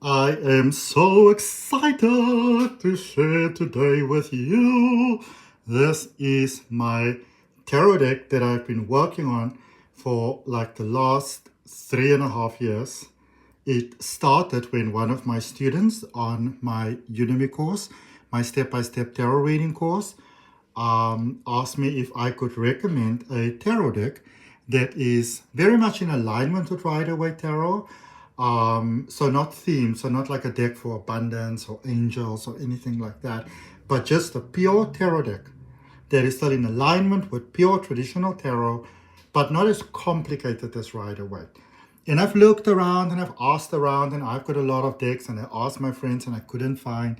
I am so excited to share today with you. This is my tarot deck that I've been working on for like the last 3.5 years. It started when one of my students on my Udemy course, my step-by-step tarot reading course, asked me if I could recommend a tarot deck that is very much in alignment with Rider-Waite Tarot. So not themed, so not like a deck for abundance or angels or anything like that, but just a pure tarot deck that is still in alignment with pure traditional tarot, but not as complicated as Rider-Waite. And I've looked around and I've asked around and I've got a lot of decks and I asked my friends and I couldn't find.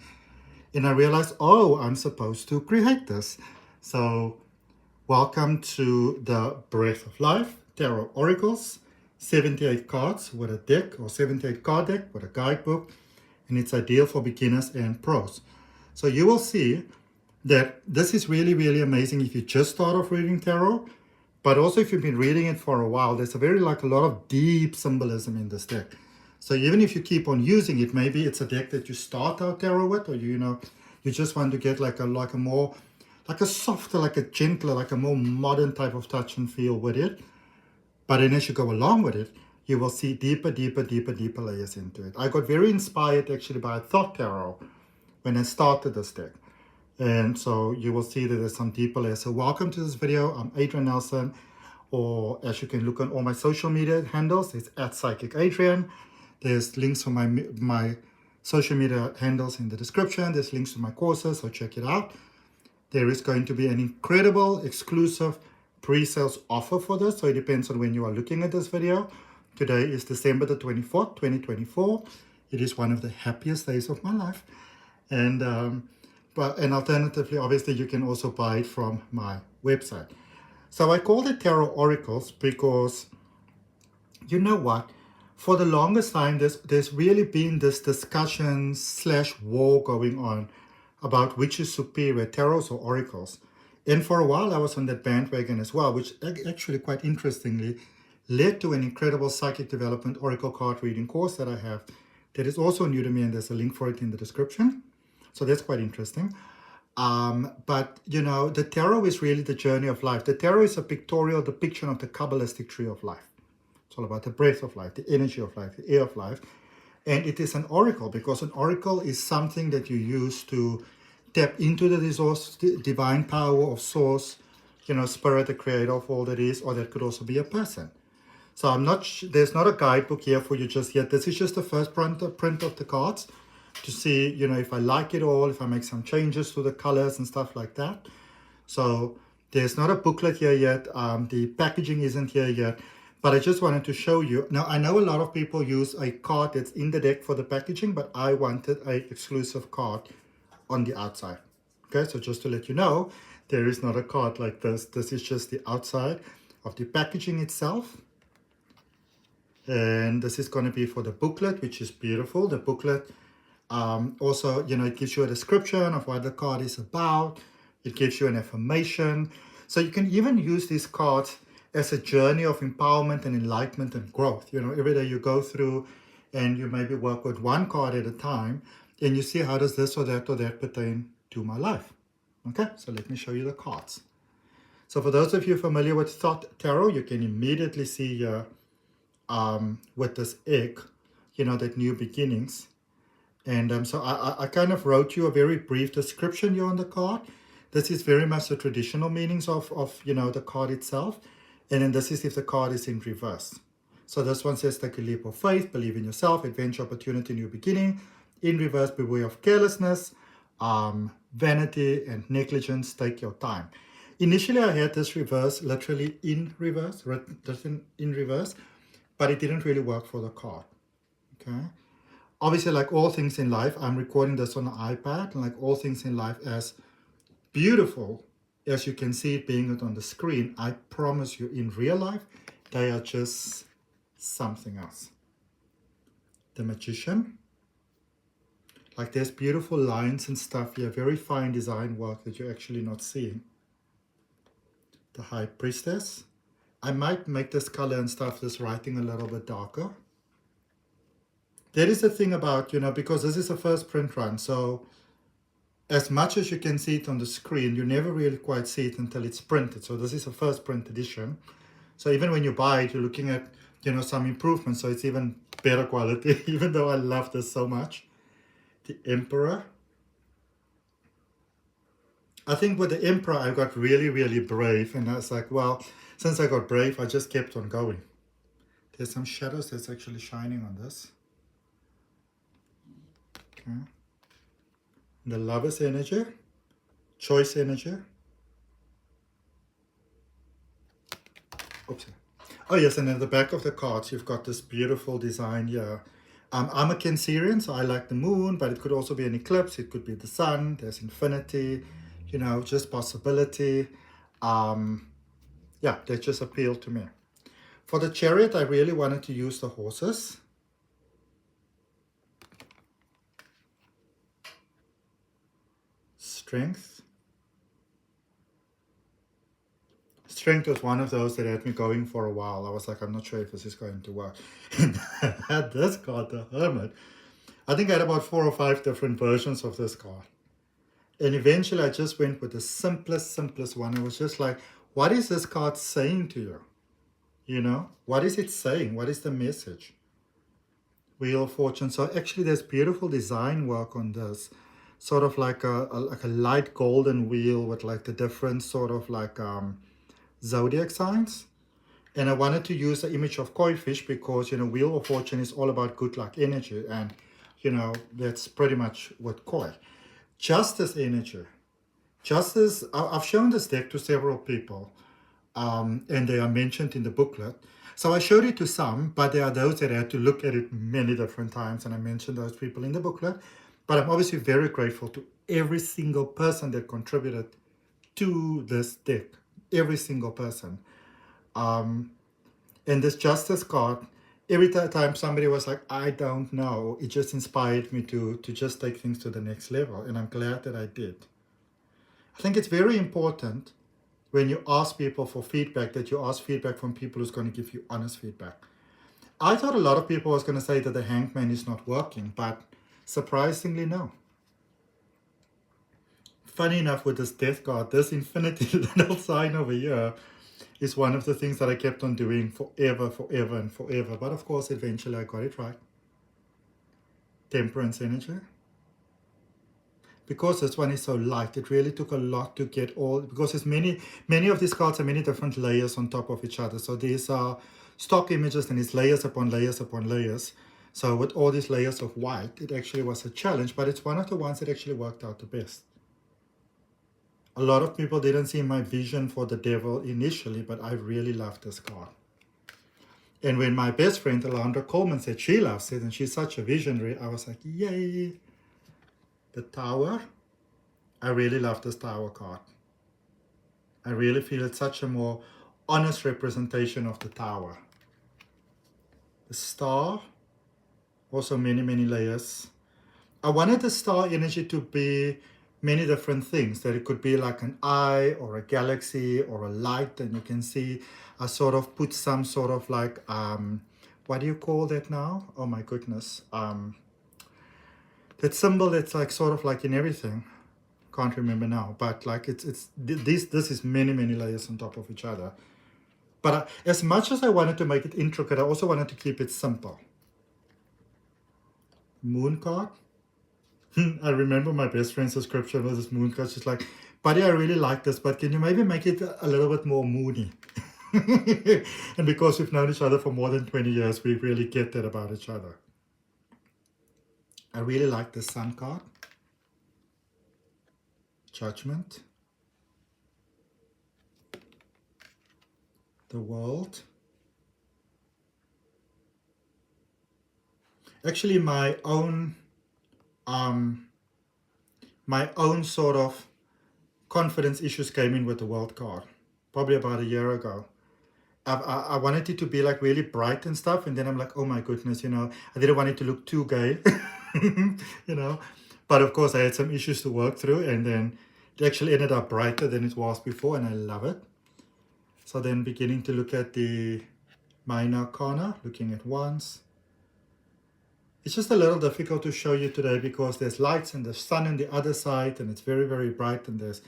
And I realized, oh, I'm supposed to create this. So welcome to the Breath of Life Tarot Oracles, 78 cards with a deck or 78 card deck with a guidebook, and it's ideal for beginners and pros. So you will see that this is really, really amazing if you just start off reading tarot, but also if you've been reading it for a while, there's a lot of deep symbolism in this deck. So even if you keep on using it, maybe it's a deck that you start out tarot with, or you just want to get like a more like a softer, like a gentler, like a more modern type of touch and feel with it. But then as you go along with it, you will see deeper layers into it. I got very inspired actually by Thought Tarot when I started this deck. And so you will see that there's some deeper layers. So welcome to this video. I'm Adrian Nelson, or as you can look on all my social media handles, it's @PsychicAdrian. There's links for my social media handles in the description. There's links to my courses, so check it out. There is going to be an incredible exclusive pre-sales offer for this. So it depends on when you are looking at this video. Today is December the 24th, 2024. It is one of the happiest days of my life. And alternatively, obviously, you can also buy it from my website. So I call it Tarot Oracles because, you know what? For the longest time, there's really been this discussion / war going on about which is superior, tarots or oracles. And for a while, I was on that bandwagon as well, which actually quite interestingly led to an incredible psychic development oracle card reading course that I have that is also new to me, and there's a link for it in the description. So that's quite interesting. But, the tarot is really the journey of life. The tarot is a pictorial depiction of the Kaballistic Tree of Life. It's all about the breath of life, the energy of life, the air of life. And it is an oracle because an oracle is something that you use to tap into the resource, the divine power of source, spirit, the creator of all that is, or that could also be a person. So there's not a guidebook here for you just yet. This is just the first print of the cards to see, if I like it all, if I make some changes to the colors and stuff like that. So there's not a booklet here yet. The packaging isn't here yet. But I just wanted to show you. Now, I know a lot of people use a card that's in the deck for the packaging, but I wanted an exclusive card on the outside. Okay, so just to let you know, there is not a card like this. This is just the outside of the packaging itself. And this is going to be for the booklet, which is beautiful. The booklet also, it gives you a description of what the card is about. It gives you an affirmation. So you can even use these cards as a journey of empowerment and enlightenment and growth. Every day you go through and you maybe work with one card at a time and you see how does this or that pertain to my life. Okay, so let me show you the cards. So for those of you familiar with Thought Tarot, you can immediately see here with this egg, that new beginnings. And so I kind of wrote you a very brief description here on the card. This is very much the traditional meanings of the card itself. And then this is if the card is in reverse. So this one says, take a leap of faith, believe in yourself, adventure, opportunity, new beginning. In reverse, beware of carelessness, vanity, and negligence. Take your time. Initially, I had this reverse, literally in reverse, written in reverse, but it didn't really work for the card. Okay. Obviously, like all things in life, I'm recording this on an iPad, and like all things in life, as beautiful as you can see it being on the screen, I promise you in real life, they are just something else. The Magician. Like there's beautiful lines and stuff here, very fine design work that you're actually not seeing. The High Priestess. I might make this color and stuff, this writing a little bit darker. That is the thing about, because this is a first print run, so as much as you can see it on the screen, you never really quite see it until it's printed. So this is a first print edition. So even when you buy it, you're looking at, some improvements. So it's even better quality, even though I love this so much. The Emperor. I think with the Emperor, I got really, really brave. And I was like, well, since I got brave, I just kept on going. There's some shadows that's actually shining on this. Okay. The Lover's energy. Choice energy. Oops. Oh yes, and at the back of the cards, you've got this beautiful design here. I'm a Cancerian, so I like the moon, but it could also be an eclipse. It could be the sun. There's infinity, just possibility. Yeah, that just appealed to me. For the Chariot, I really wanted to use the horses. Strength. Strength was one of those that had me going for a while. I was like, I'm not sure if this is going to work. And I had this card, the Hermit. I think I had about 4 or 5 different versions of this card. And eventually I just went with the simplest one. I was just like, what is this card saying to you? What is it saying? What is the message? Wheel of Fortune. So actually there's beautiful design work on this. Sort of like a light golden wheel with like the different sort of like zodiac signs. And I wanted to use the image of koi fish because, Wheel of Fortune is all about good luck energy. And, that's pretty much what koi. Justice energy. Justice, I've shown this deck to several people. And they are mentioned in the booklet. So I showed it to some, but there are those that had to look at it many different times. And I mentioned those people in the booklet. But I'm obviously very grateful to every single person that contributed to this deck. Every single person. And this Justice card, every time somebody was like, I don't know, it just inspired me to just take things to the next level. And I'm glad that I did. I think it's very important when you ask people for feedback that you ask feedback from people who's going to give you honest feedback. I thought a lot of people was going to say that the Hangman is not working, but surprisingly, no. Funny enough, with this Death card, this infinity little sign over here is one of the things that I kept on doing forever. But of course, eventually I got it right. Temperance energy. Because this one is so light, it really took a lot to get all, because there's many of these cards are many different layers on top of each other. So these are stock images and it's layers upon layers upon layers. So with all these layers of white, it actually was a challenge, but it's one of the ones that actually worked out the best. A lot of people didn't see my vision for the devil initially, but I really loved this card. And when my best friend, Alondra Coleman, said she loves it and she's such a visionary, I was like, yay. The Tower. I really love this Tower card. I really feel it's such a more honest representation of the Tower. The Star. Also many layers. I wanted the star energy to be many different things, that it could be like an eye or a galaxy or a light, and you can see I sort of put some sort of like what do you call that now? Oh my goodness. That symbol that's like sort of like in everything. Can't remember now, but like this is many layers on top of each other. But as much as I wanted to make it intricate, I also wanted to keep it simple. Moon card. I remember my best friend's description was this moon card. She's like, buddy, I really like this, but can you maybe make it a little bit more moony? And because we've known each other for more than 20 years, we really get that about each other. I really like the Sun card. Judgment. The World. Actually, my own sort of confidence issues came in with the World card, probably about a year ago. I wanted it to be like really bright and stuff, and then I'm like, oh my goodness, I didn't want it to look too gay, But of course, I had some issues to work through, and then it actually ended up brighter than it was before, and I love it. So then beginning to look at the Minor Arcana, looking at wands. It's just a little difficult to show you today because there's lights and the sun on the other side and it's very, very bright and there's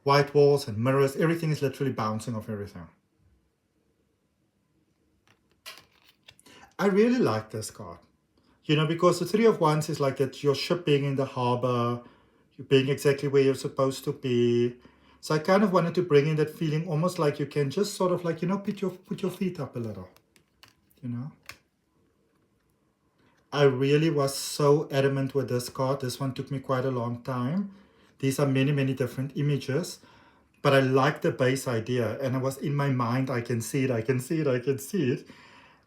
white walls and mirrors. Everything is literally bouncing off everything. I really like this card, you know, because the Three of Wands is like that your ship being in the harbor, you being exactly where you're supposed to be. So I kind of wanted to bring in that feeling almost like you can just sort of like, you know, put your feet up a little, you know. I really was so adamant with this card. This one took me quite a long time. These are many, many different images, but I like the base idea and I was in my mind, I can see it, I can see it, I can see it.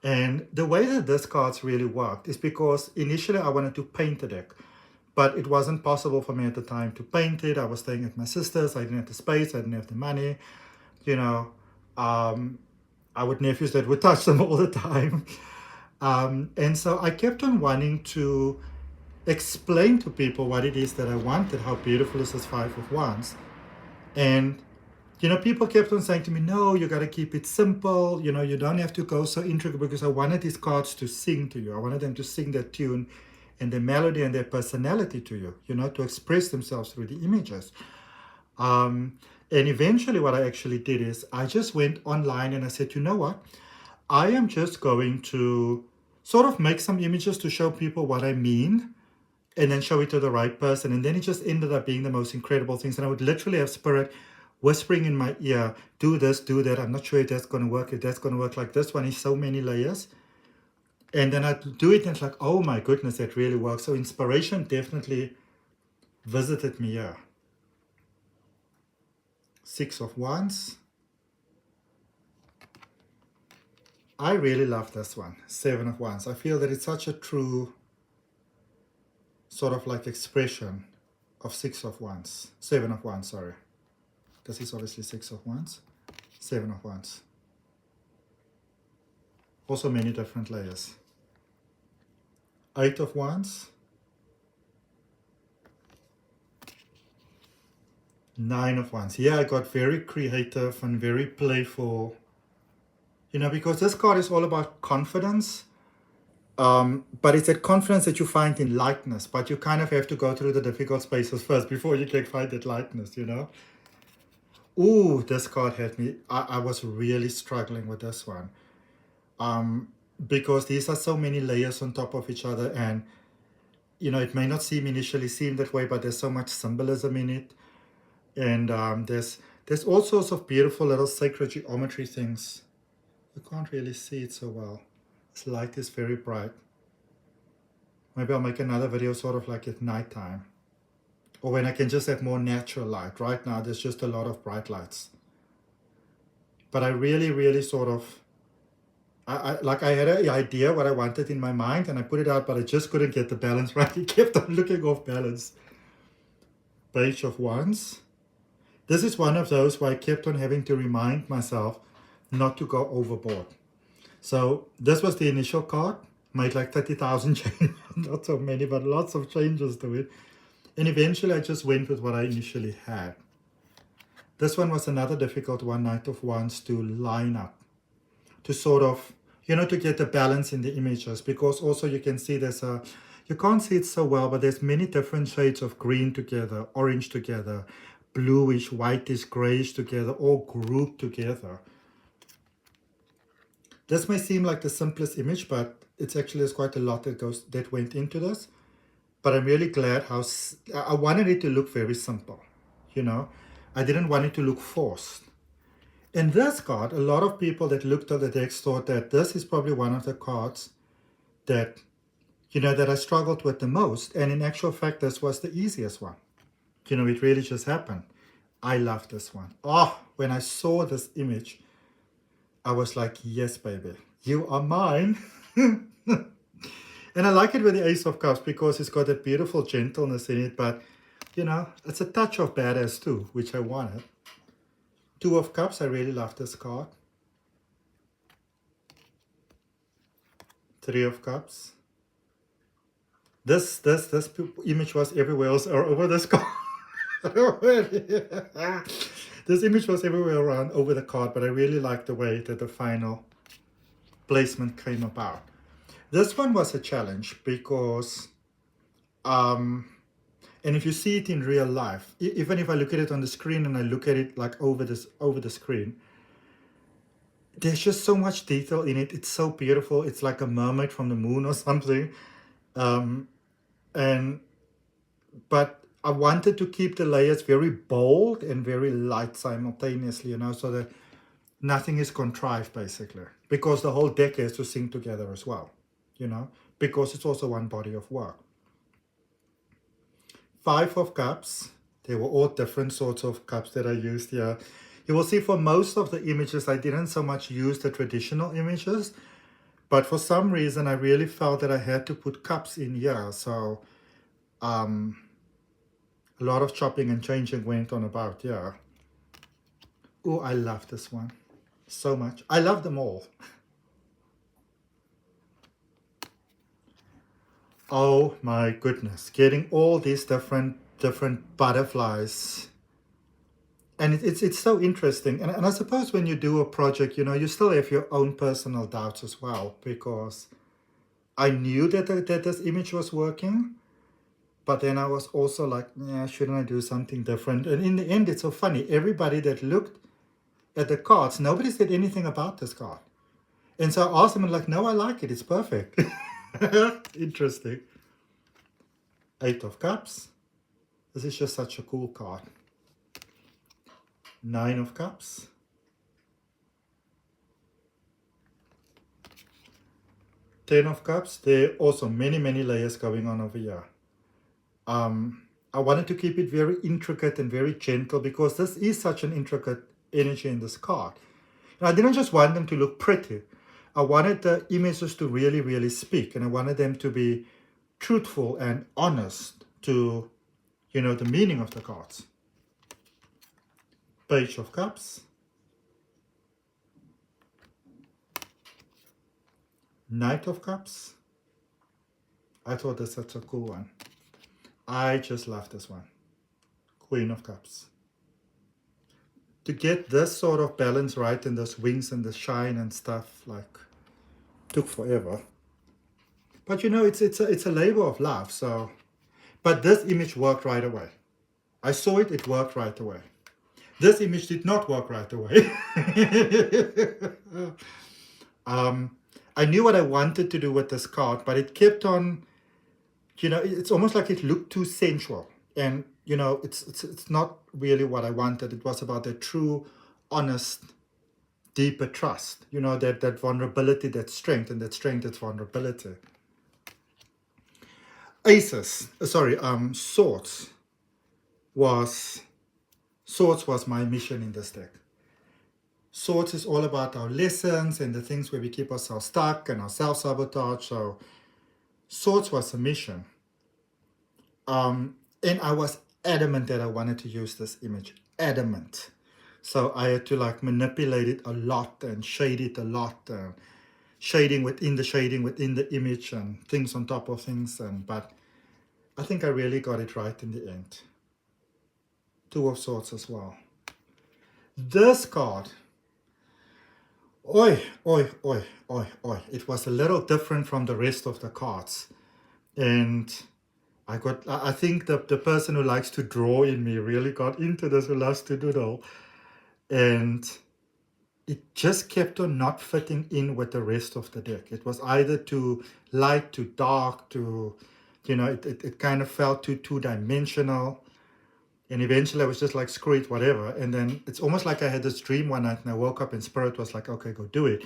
And the way that this card's really worked is because initially I wanted to paint the deck, but it wasn't possible for me at the time to paint it. I was staying at my sister's, I didn't have the space, I didn't have the money, you know. I would nephews that would touch them all the time. And so I kept on wanting to explain to people what it is that I wanted, how beautiful is this Five of Wands. And, you know, people kept on saying to me, no, you got to keep it simple. You know, you don't have to go so intricate, because I wanted these cards to sing to you. I wanted them to sing their tune and their melody and their personality to you, you know, to express themselves through the images. And eventually what I actually did is I just went online and I said, you know what? I am just going to sort of make some images to show people what I mean and then show it to the right person. And then it just ended up being the most incredible things. And I would literally have spirit whispering in my ear, do this, do that. I'm not sure if that's going to work, if that's going to work. Like this one is so many layers. And then I'd do it and it's like, oh my goodness, that really works. So inspiration definitely visited me here. Six of Wands. I really love this one, Seven of Wands. I feel that it's such a true sort of like expression of Six of Wands. Seven of Wands, sorry. This is obviously Six of Wands. Seven of Wands. Also many different layers. Eight of Wands. Nine of Wands. Yeah, I got very creative and very playful. You know, because this card is all about confidence, but it's that confidence that you find in lightness, but you kind of have to go through the difficult spaces first before you can find that lightness, you know. Ooh, this card had me, I was really struggling with this one, because these are so many layers on top of each other, and, you know, it may not initially seem that way, but there's so much symbolism in it, and there's all sorts of beautiful little sacred geometry things. You can't really see it so well. This light is very bright. Maybe I'll make another video sort of like at nighttime, or when I can just have more natural light. Right now there's just a lot of bright lights. But I really, really sort of, I had an idea what I wanted in my mind and I put it out, but I just couldn't get the balance right. It kept on looking off balance. Page of Wands. This is one of those where I kept on having to remind myself not to go overboard. So this was the initial card, made like 30,000 changes, not so many, but lots of changes to it. And eventually I just went with what I initially had. This one was another difficult one, Knight of Wands, to line up, to sort of, you know, to get the balance in the images, because also you can see there's a, you can't see it so well, but there's many different shades of green together, orange together, bluish, whitish, grayish together, all grouped together. This may seem like the simplest image, but it's actually, there's quite a lot that went into this. But I'm really glad how, I wanted it to look very simple, you know. I didn't want it to look forced. In this card, a lot of people that looked at the decks thought that this is probably one of the cards that, you know, that I struggled with the most. And in actual fact, this was the easiest one. You know, it really just happened. I love this one. Oh, when I saw this image, I was like, yes, baby, you are mine. And I like it with the Ace of Cups because it's got that beautiful gentleness in it, but, you know, it's a touch of badass too, which I wanted. Two of Cups, I really love this card. Three of Cups. This image was everywhere else or over this card. This image was everywhere around over the card, but I really like the way that the final placement came about. This one was a challenge because, and if you see it in real life, even if I look at it on the screen and I look at it like over the screen, there's just so much detail in it. It's so beautiful. It's like a mermaid from the moon or something. And but I wanted to keep the layers very bold and very light simultaneously, so that nothing is contrived basically, because the whole deck has to sing together as well, because it's also one body of work. 5 of Cups. They were all different sorts of cups that I used here. You will see for most of the images, I didn't so much use the traditional images, but for some reason, I really felt that I had to put cups in here. So a lot of chopping and changing went on about here. Oh, I love this one so much. I love them all. Oh my goodness, getting all these different butterflies. And it's so interesting. And I suppose when you do a project, you still have your own personal doubts as well, because I knew that this image was working, but then I was also like, yeah, shouldn't I do something different? And in the end, it's so funny. Everybody that looked at the cards, nobody said anything about this card. And so I asked them, like, no, I like it. It's perfect. Interesting. 8 of Cups. This is just such a cool card. 9 of Cups. 10 of Cups. There are also many layers going on over here. I wanted to keep it very intricate and very gentle, because this is such an intricate energy in this card. And I didn't just want them to look pretty. I wanted the images to really speak, and I wanted them to be truthful and honest to, the meaning of the cards. Page of Cups. Knight of Cups. I thought that's such a cool one. I just love this one. Queen of Cups. To get this sort of balance right, and those wings and the shine and stuff, like, took forever. But it's a labor of love. So, but this image worked right away. I saw it, it worked right away. This image did not work right away. I knew what I wanted to do with this card, but it kept on, it's almost like it looked too sensual. And, it's not really what I wanted. It was about the true, honest, deeper trust, that vulnerability, that strength, and that strength, that's vulnerability. Swords was my mission in this deck. Swords is all about our lessons and the things where we keep ourselves stuck and our self-sabotage. So Swords was a mission. And I was adamant that I wanted to use this image. Adamant. So I had to manipulate it a lot and shade it a lot. Shading within the image and things on top of things. But I think I really got it right in the end. 2 of Swords as well. This card, oi. It was a little different from the rest of the cards. And I think the person who likes to draw in me really got into this, who loves to doodle. And it just kept on not fitting in with the rest of the deck. It was either too light, too dark, it kind of felt too two-dimensional. And eventually I was just like, screw it, whatever. And then it's almost like I had this dream one night, and I woke up and spirit was like, okay, go do it.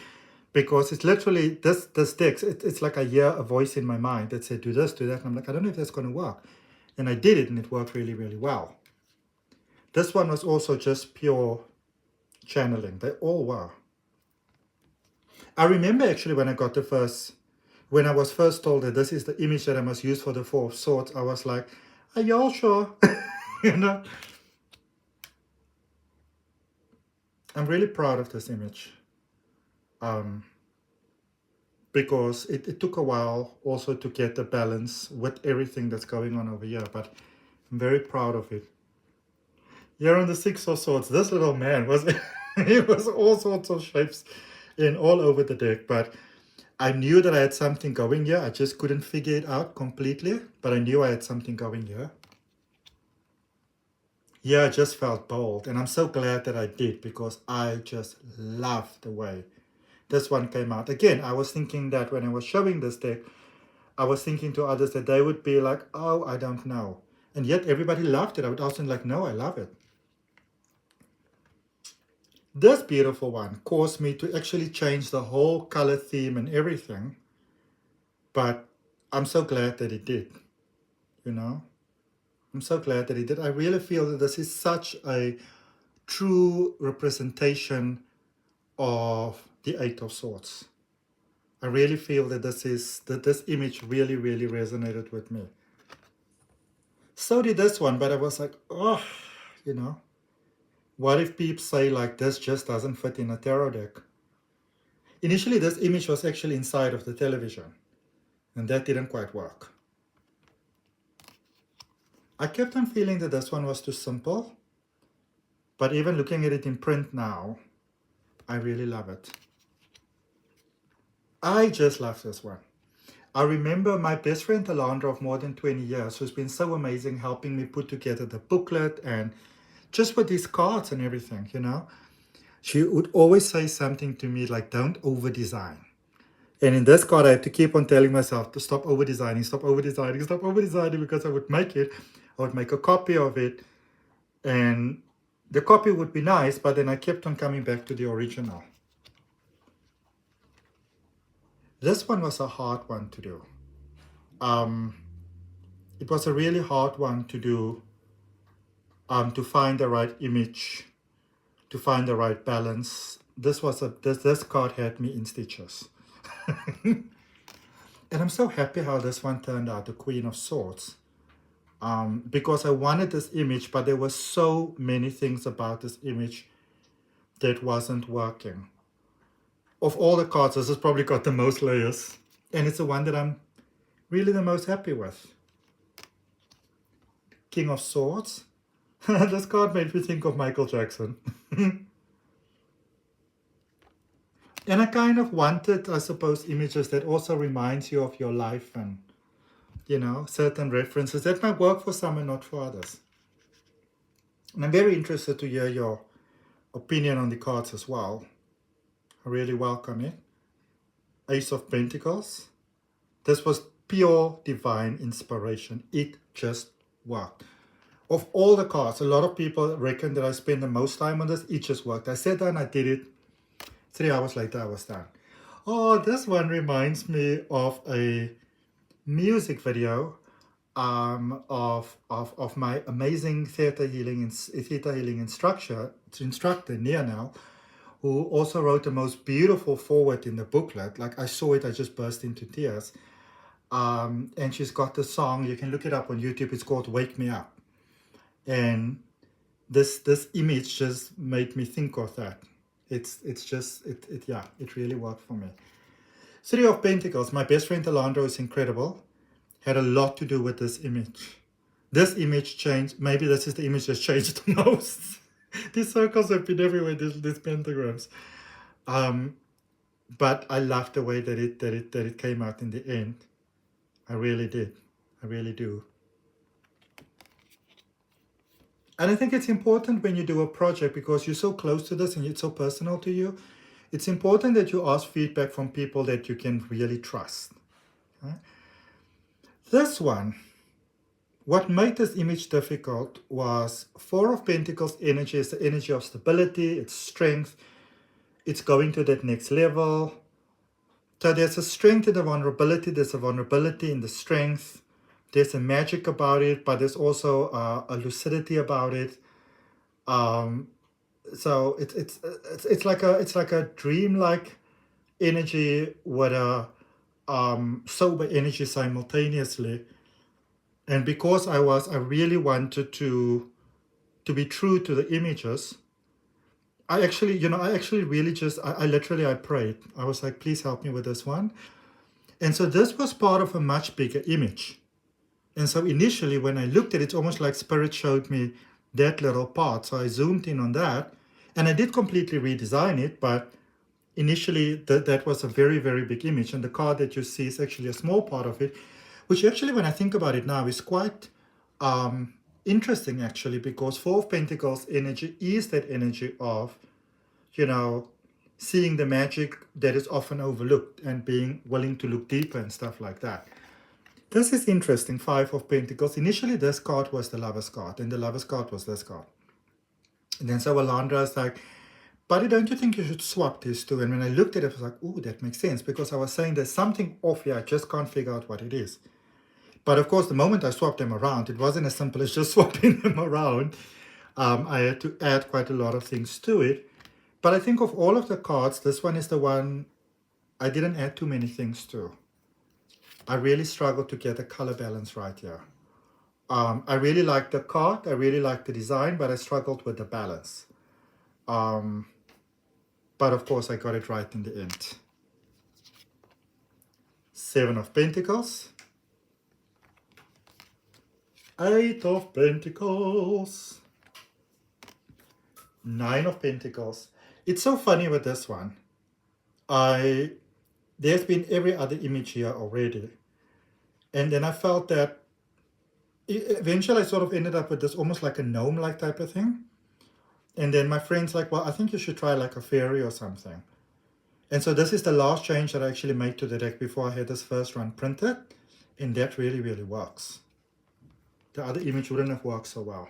Because it's literally, this deck, it's like I hear a voice in my mind that said, do this, do that. And I'm like, I don't know if that's going to work. And I did it, and it worked really well. This one was also just pure channeling. They all were. I remember actually when I was first told that this is the image that I must use for the 4 of Swords, I was like, are y'all sure? I'm really proud of this image. Because it took a while also to get the balance with everything that's going on over here, but I'm very proud of it. Here on the 6 of Swords, this little man was, he was all sorts of shapes in all over the deck, but I knew that I had something going here. I just couldn't figure it out completely, but I knew I had something going here. Yeah, I just felt bold, and I'm so glad that I did, because I just love the way this one came out. Again, I was thinking that when I was showing this deck, I was thinking to others that they would be like, oh, I don't know. And yet everybody loved it. I would ask them like, no, I love it. This beautiful one caused me to actually change the whole color theme and everything. But I'm so glad that it did, you know. I'm so glad that it did. I really feel that this is such a true representation of the Eight of Swords. I really feel that this image really, really resonated with me. So did this one, but I was like, oh, you know, what if people say like this just doesn't fit in a tarot deck? Initially, this image was actually inside of the television, and that didn't quite work. I kept on feeling that this one was too simple, but even looking at it in print now, I really love it. I just love this one. I remember my best friend Alondra of more than 20 years, who's been so amazing helping me put together the booklet and just with these cards and everything, you know. She would always say something to me like, don't over-design. And in this card, I have to keep on telling myself to stop over-designing, stop over-designing, stop over-designing, because I would make it. I would make a copy of it, and the copy would be nice, but then I kept on coming back to the original. This one was a hard one to do. It was a really hard one to do, to find the right image, to find the right balance. This card had me in stitches. And I'm so happy how this one turned out, the Queen of Swords. Because I wanted this image, but there were so many things about this image that wasn't working. Of all the cards, this has probably got the most layers, and it's the one that I'm really the most happy with. King of Swords. This card made me think of Michael Jackson. And I kind of wanted, I suppose, images that also reminds you of your life and, you know, certain references that might work for some and not for others. And I'm very interested to hear your opinion on the cards as well. I really welcome it. Ace of Pentacles. This was pure divine inspiration. It just worked. Of all the cards, a lot of people reckon that I spend the most time on this. It just worked. I sat down, I did it. 3 hours later, I was done. Oh, this one reminds me of a music video of my amazing ThetaHealing instructor, Nia now, who also wrote the most beautiful foreword in the booklet. Like, I saw it, I just burst into tears. And she's got the song, you can look it up on YouTube, it's called Wake Me Up. And this image just made me think of that. It really worked for me. Three of Pentacles, my best friend Alondra is incredible. Had a lot to do with this image. This image changed, maybe this is the image that's changed the most. These circles have been everywhere, these pentagrams. But I love the way that it came out in the end. I really did. I really do. And I think it's important when you do a project, because you're so close to this and it's so personal to you, it's important that you ask feedback from people that you can really trust. Okay? This one, what made this image difficult was Four of Pentacles energy is the energy of stability, it's strength, it's going to that next level. So there's a strength in the vulnerability, there's a vulnerability in the strength. There's a magic about it, but there's also a lucidity about it. So it's like a dreamlike energy with a sober energy simultaneously. And because I really wanted to be true to the images, I literally prayed. I was like, please help me with this one. And so this was part of a much bigger image. And so initially when I looked at it, it's almost like Spirit showed me that little part. So I zoomed in on that, and I did completely redesign it, but initially that was a very, very big image, and the card that you see is actually a small part of it, which actually, when I think about it now, is quite interesting actually, because Four of Pentacles energy is that energy of, you know, seeing the magic that is often overlooked and being willing to look deeper and stuff like that. This is interesting, Five of Pentacles. Initially, this card was the Lover's card, and the Lover's card was this card. And then so Alandra is like, buddy, don't you think you should swap these two? And when I looked at it, I was like, ooh, that makes sense, because I was saying there's something off here, I just can't figure out what it is. But of course, the moment I swapped them around, it wasn't as simple as just swapping them around. I had to add quite a lot of things to it. But I think of all of the cards, this one is the one I didn't add too many things to. I really struggled to get the color balance right here. I really like the card, I really like the design, but I struggled with the balance. But of course, I got it right in the end. Seven of Pentacles. Eight of Pentacles. Nine of Pentacles. It's so funny with this one. There's been every other image here already. And then I felt that eventually I sort of ended up with this almost like a gnome-like type of thing. And then my friend's like, well, I think you should try like a fairy or something. And so this is the last change that I actually made to the deck before I had this first run printed. And that really, really works. The other image wouldn't have worked so well.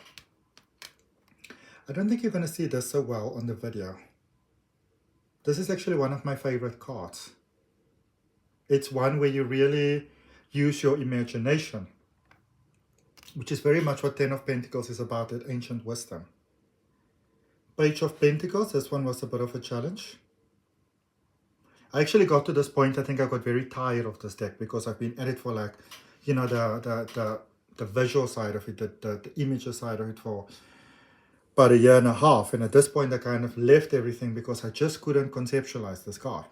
I don't think you're going to see this so well on the video. This is actually one of my favorite cards. It's one where you really use your imagination, which is very much what Ten of Pentacles is about, that ancient wisdom. Page of Pentacles, this one was a bit of a challenge. I actually got to this point, I think I got very tired of this deck because I've been at it for like, you know, the visual side of it, the images side of it for about a year and a half. And at this point, I kind of left everything because I just couldn't conceptualize this card.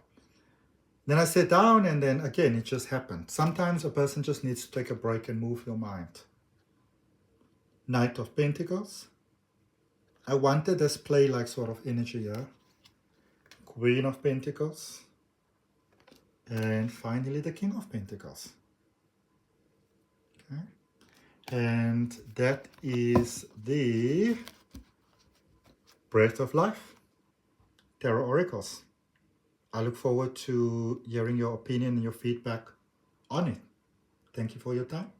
Then I sat down and then again, it just happened. Sometimes a person just needs to take a break and move your mind. Knight of Pentacles. I wanted this play-like sort of energy here. Queen of Pentacles. And finally, the King of Pentacles. Okay. And that is the Breath of Life Tarot Oracles. I look forward to hearing your opinion and your feedback on it. Thank you for your time.